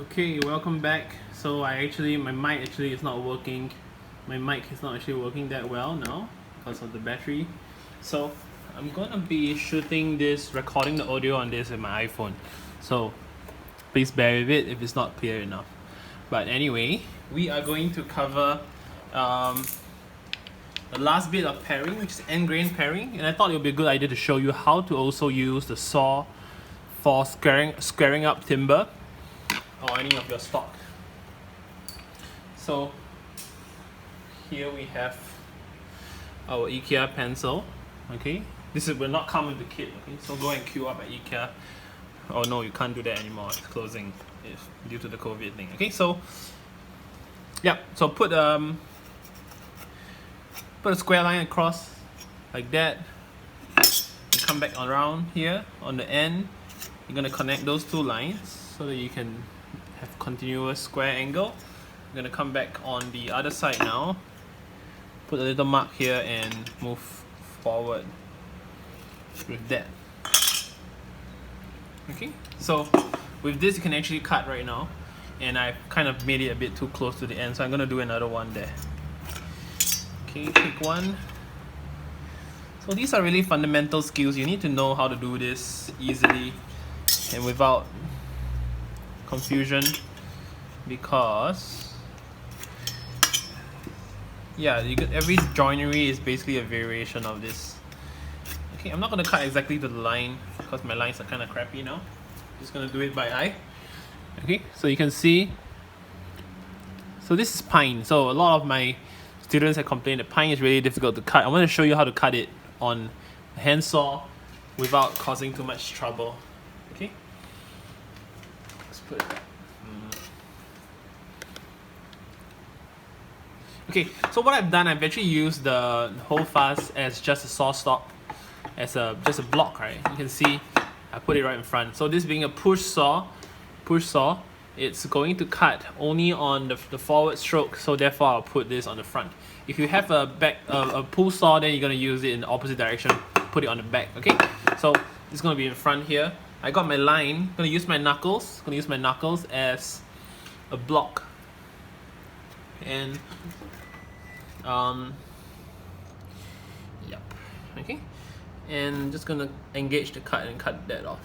Okay, welcome back. So my mic actually is not working. My mic is not actually working that well now because of the battery. So I'm gonna be recording the audio on this with my iPhone. So please bear with it if it's not clear enough. But anyway, we are going to cover the last bit of paring, which is end grain paring, and I thought it would be a good idea to show you how to also use the saw for squaring up timber or any of your stock. So here we have our IKEA pencil. Okay, this will not come with the kit. Okay, so go and queue up at IKEA. Oh no, you can't do that anymore. It's closing due to the COVID thing. Okay, so yeah, so put a square line across like that. And come back around here on the end. You're gonna connect those two lines so that you can have continuous square angle. I'm gonna come back on the other side now, put a little mark here and move forward with that. Okay, so with this you can actually cut right now, and I've kind of made it a bit too close to the end, so I'm gonna do another one there. Okay, pick one. So these are really fundamental skills. You need to know how to do this easily and without confusion, because yeah, every joinery is basically a variation of this. Okay, I'm not going to cut exactly to the line because my lines are kind of crappy now. Just going to do it by eye. Okay, so you can see, so this is pine. So a lot of my students have complained that pine is really difficult to cut. I want to show you how to cut it on a handsaw without causing too much trouble. Okay, let's put it back. Okay, so what I've done, I've actually used the holdfast as just a saw stop, as just a block, right? You can see I put it right in front. So this being a push saw, it's going to cut only on the forward stroke. So therefore, I'll put this on the front. If you have a pull saw, then you're gonna use it in the opposite direction. Put it on the back. Okay, so it's gonna be in front here. I got my line. Gonna use my knuckles. Gonna use my knuckles as a block. And yep. Okay. And just gonna engage the cut and cut that off.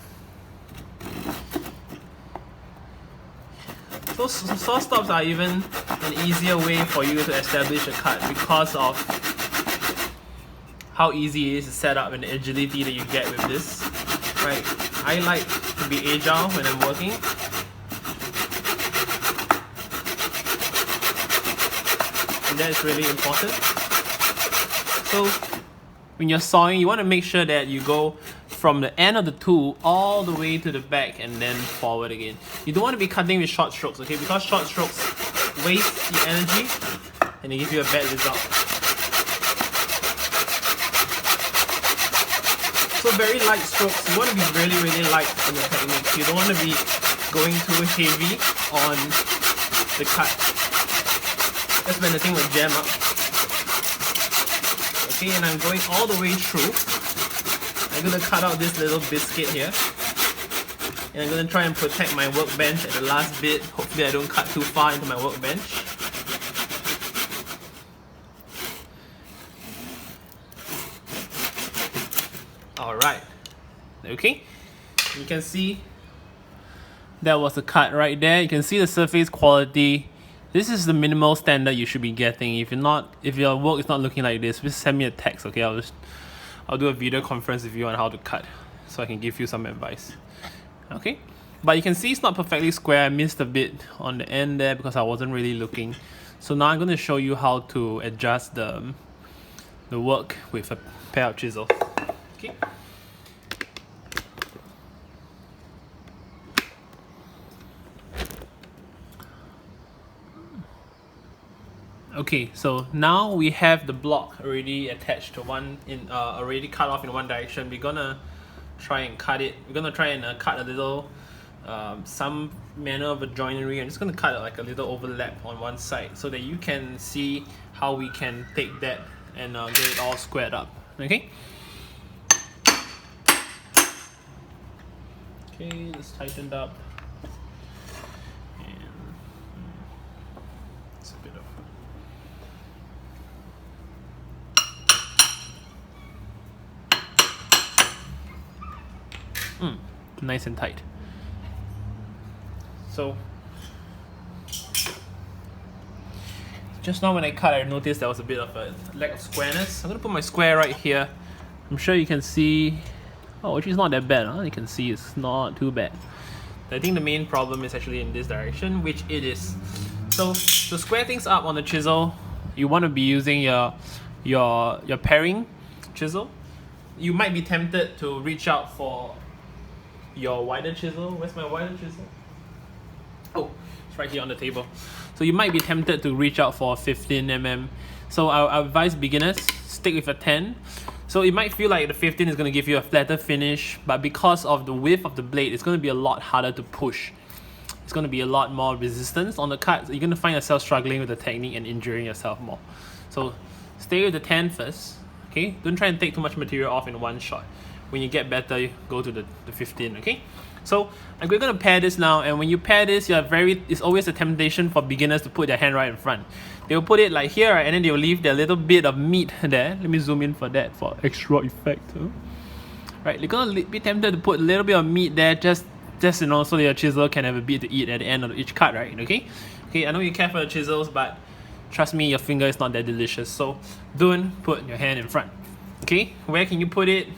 So saw stops are even an easier way for you to establish a cut because of how easy it is to set up and the agility that you get with this. Right. I like to be agile when I'm working. And that is really important. So when you're sawing, you want to make sure that you go from the end of the tool all the way to the back and then forward again. You don't want to be cutting with short strokes, okay? Because short strokes waste the energy and they give you a bad result. So very light strokes. You want to be really, really light on the technique. You don't want to be going too heavy on the cut. That's when the thing will jam up. Okay, and I'm going all the way through. I'm gonna cut out this little biscuit here. And I'm gonna try and protect my workbench at the last bit. Hopefully I don't cut too far into my workbench. Alright. Okay. You can see that was the cut right there. You can see the surface quality. This is the minimal standard you should be getting. If your work is not looking like this, just send me a text, okay? I'll do a video conference with you on how to cut, so I can give you some advice. Okay? But you can see it's not perfectly square. I missed a bit on the end there because I wasn't really looking. So now I'm going to show you how to adjust the work with a pair of chisels. Okay? Okay, so now we have the block already attached to already cut off in one direction. We're gonna try and cut it. We're gonna try and cut a little, some manner of a joinery. I'm just gonna cut like a little overlap on one side so that you can see how we can take that and get it all squared up. Okay. Okay, this tightened up. Just a bit of. Nice and tight. So just now when I cut, I noticed there was a bit of a lack of squareness. I'm gonna put my square right here. I'm sure you can see. Oh, actually it's not that bad, huh? You can see it's not too bad. I think the main problem is actually in this direction, which it is. So to square things up on the chisel, you want to be using your paring chisel. You might be tempted to reach out for your wider chisel. Where's my wider chisel? Oh, it's right here on the table. So you might be tempted to reach out for 15mm. So I advise beginners, stick with a 10. So it might feel like the 15 is going to give you a flatter finish, but because of the width of the blade, it's going to be a lot harder to push. It's going to be a lot more resistance on the cut. So you're going to find yourself struggling with the technique and injuring yourself more. So stay with the 10 first. Okay, don't try and take too much material off in one shot. When you get better, you go to the 15, okay? So we're gonna pare this now, and when you pare this, it's always a temptation for beginners to put their hand right in front. They'll put it like here, right, and then they'll leave their little bit of meat there. Let me zoom in for that for extra effect. Right, you're gonna be tempted to put a little bit of meat there, just you know, so that your chisel can have a bit to eat at the end of each cut, right? Okay, I know you care for your chisels, but trust me, your finger is not that delicious. So don't put your hand in front. Okay, where can you put it?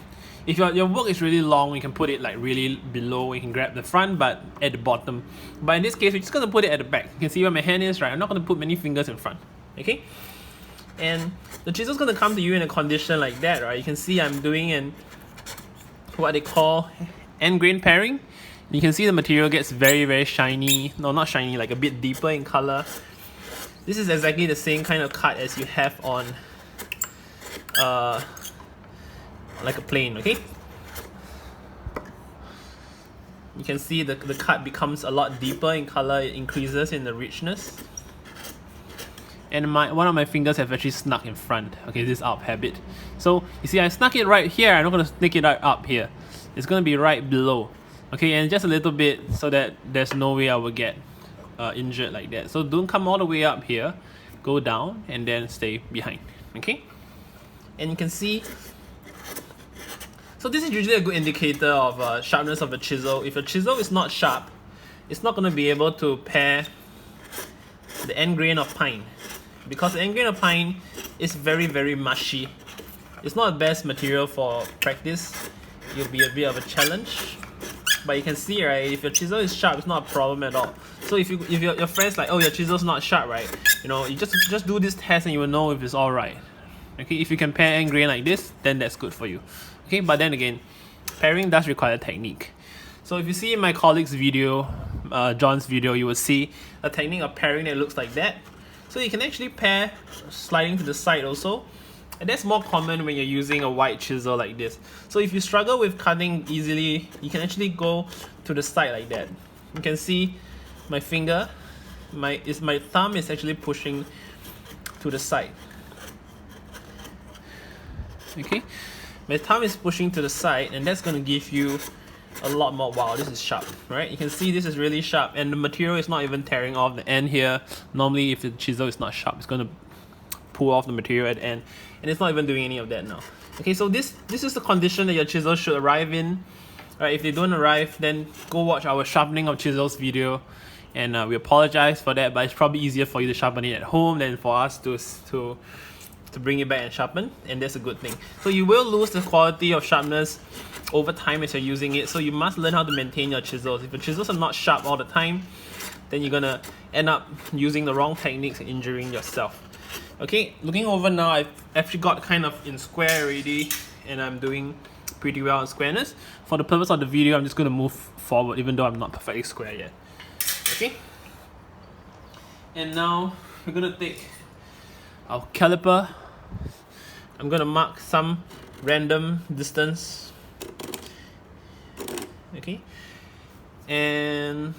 If your work is really long, you can put it like really below. You can grab the front, but at the bottom. But in this case, we're just gonna put it at the back. You can see where my hand is, right? I'm not gonna put many fingers in front. Okay, and the chisel's gonna come to you in a condition like that, right? You can see I'm doing what they call end grain paring. You can see the material gets very, very shiny. No, not shiny, like a bit deeper in color. This is exactly the same kind of cut as you have on like a plane, okay? You can see the cut becomes a lot deeper in color, it increases in the richness. And one of my fingers have actually snuck in front, okay, this up habit. So you see I snuck it right here, I'm not going to sneak it right up here. It's going to be right below, okay, and just a little bit so that there's no way I will get injured like that. So don't come all the way up here, go down and then stay behind, okay? And you can see, so this is usually a good indicator of sharpness of a chisel. If a chisel is not sharp, it's not going to be able to pare the end grain of pine, because the end grain of pine is very, very mushy. It's not the best material for practice. It'll be a bit of a challenge. But you can see, right, if your chisel is sharp, it's not a problem at all. So if your friends like, oh, your chisel's not sharp, right, you know, you just do this test and you will know if it's alright. Okay, if you can pare end grain like this, then that's good for you. Okay, but then again, paring does require technique. So if you see in my colleague's video, John's video, you will see a technique of paring that looks like that. So you can actually pare sliding to the side also. And that's more common when you're using a wide chisel like this. So if you struggle with cutting easily, you can actually go to the side like that. You can see my finger, my thumb is actually pushing to the side. Okay, my thumb is pushing to the side, and that's going to give you a lot more. Wow, this is sharp, right? You can see this is really sharp, and the material is not even tearing off the end here. Normally, if the chisel is not sharp, it's going to pull off the material at the end, and it's not even doing any of that now. Okay, so this is the condition that your chisel should arrive in. Right, if they don't arrive, then go watch our sharpening of chisels video, and we apologize for that, but it's probably easier for you to sharpen it at home than for us to bring it back and sharpen, and that's a good thing. So you will lose the quality of sharpness over time as you're using it, so you must learn how to maintain your chisels. If your chisels are not sharp all the time, then you're gonna end up using the wrong techniques and injuring yourself. Okay, looking over now, I've actually got kind of in square already, and I'm doing pretty well in squareness. For the purpose of the video, I'm just gonna move forward even though I'm not perfectly square yet. Okay, and now we're gonna take our caliper. I'm gonna mark some random distance, okay, and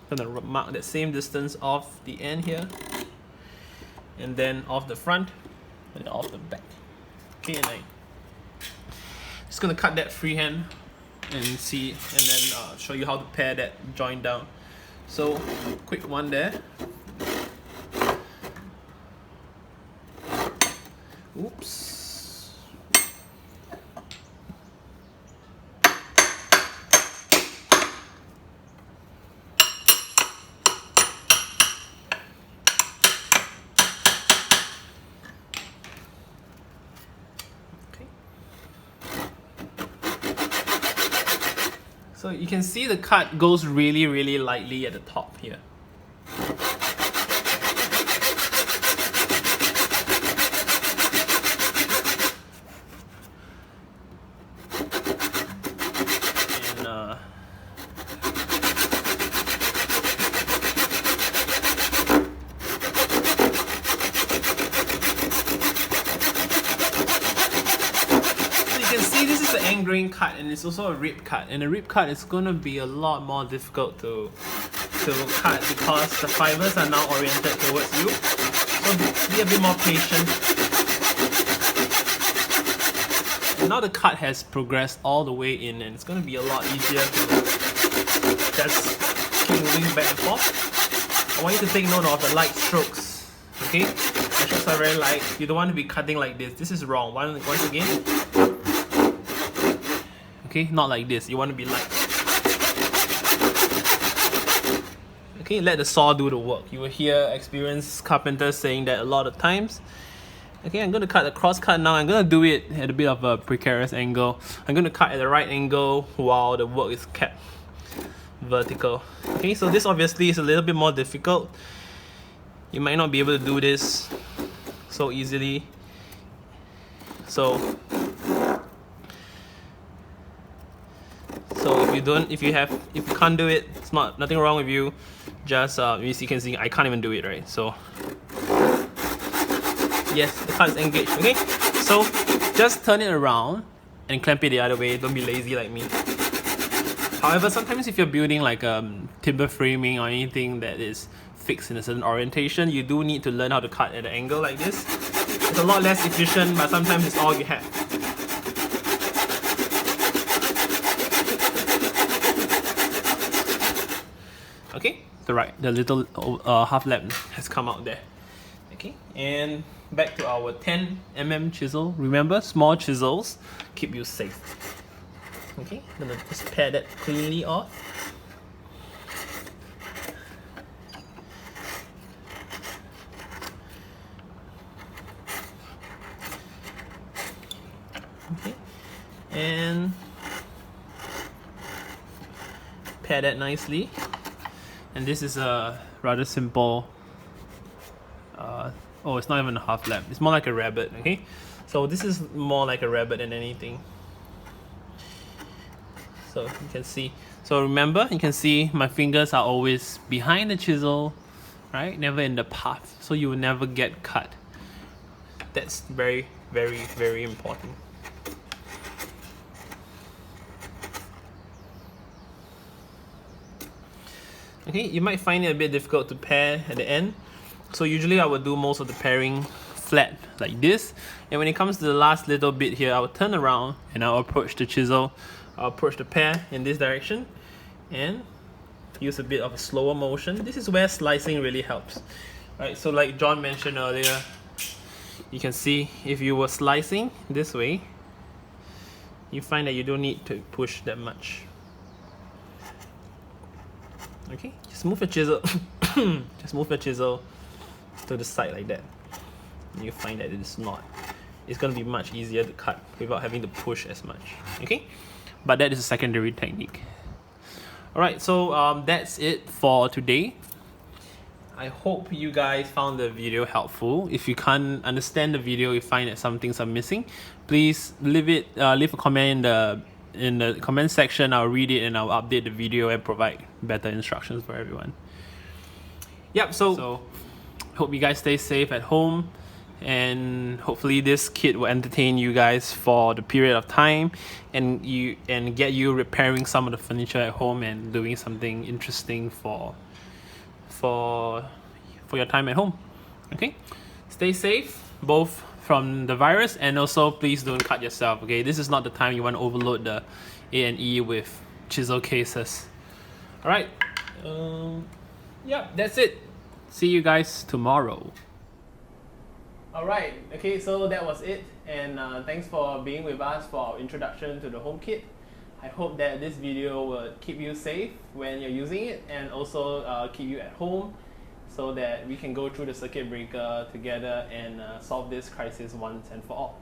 I'm gonna mark that same distance off the end here, and then off the front, and off the back. Okay, and I'm just gonna cut that freehand and see, and then show you how to pare that joint down. So quick one there. you can see the cut goes really lightly at the top here. End grain cut, and it's also a rib cut, and a rib cut is going to be a lot more difficult to cut because the fibers are now oriented towards you, so be a bit more patient. And now the cut has progressed all the way in, and it's going to be a lot easier to just keep moving back and forth. I want you to take note of the light strokes, okay? The strokes are very light. You don't want to be cutting like this. This is wrong. Once again, okay, not like this. You want to be light. Okay, let the saw do the work. You will hear experienced carpenters saying that a lot of times. Okay, I'm going to cut a cross cut now. I'm going to do it at a bit of a precarious angle. I'm going to cut at the right angle while the work is kept vertical. Okay, so this obviously is a little bit more difficult. You might not be able to do this so easily. So if you can't do it, it's nothing wrong with you. Just you can see I can't even do it, right? So yes, the cut is engaged. Okay, so just turn it around and clamp it the other way. Don't be lazy like me. However, sometimes if you're building like timber framing or anything that is fixed in a certain orientation, you do need to learn how to cut at an angle like this. It's a lot less efficient, but sometimes it's all you have. Okay, the little half lap has come out there. Okay, and back to our 10mm chisel. Remember, small chisels keep you safe. Okay, I'm gonna just pare that cleanly off. Okay, and pare that nicely. And this is a rather simple, oh, it's not even a half lap, it's more like a rabbit, okay? So this is more like a rabbit than anything. So you can see, so remember, you can see my fingers are always behind the chisel, right? Never in the path, so you will never get cut. That's very important. Okay, you might find it a bit difficult to pare at the end. So usually I would do most of the paring flat like this. And when it comes to the last little bit here, I will turn around and I'll approach the chisel. I'll approach the pare in this direction and use a bit of a slower motion. This is where slicing really helps. Right, so like John mentioned earlier, you can see if you were slicing this way, you find that you don't need to push that much. Okay, just move your chisel just move your chisel to the side like that. And you find that it's going to be much easier to cut without having to push as much. Okay, but that is a secondary technique. Alright, so that's it for today. I hope you guys found the video helpful. If you can't understand the video, you find that some things are missing, please leave a comment in the comment section. I'll read it and I'll update the video and provide better instructions for everyone. Yep, so hope you guys stay safe at home, and hopefully this kit will entertain you guys for the period of time and get you repairing some of the furniture at home and doing something interesting for your time at home. Okay, stay safe both from the virus, and also please don't cut yourself. Okay, this is not the time you want to overload the A&E with chisel cases. All right, yeah, that's it. See you guys tomorrow. All right, okay, so that was it, and thanks for being with us for our introduction to the home kit. I hope that this video will keep you safe when you're using it, and also keep you at home, so that we can go through the circuit breaker together and solve this crisis once and for all.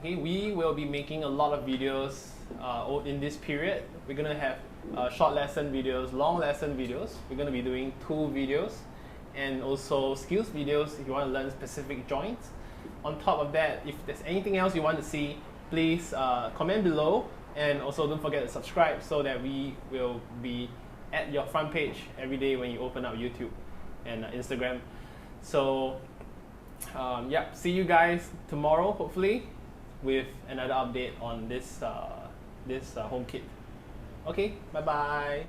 Okay, we will be making a lot of videos in this period. We're gonna have short lesson videos, long lesson videos. We're going to be doing tool videos and also skills videos if you want to learn specific joints. On top of that, if there's anything else you want to see, please comment below, and also don't forget to subscribe so that we will be at your front page every day when you open up YouTube and Instagram. So yeah, see you guys tomorrow hopefully with another update on this home kit. Okay, bye bye.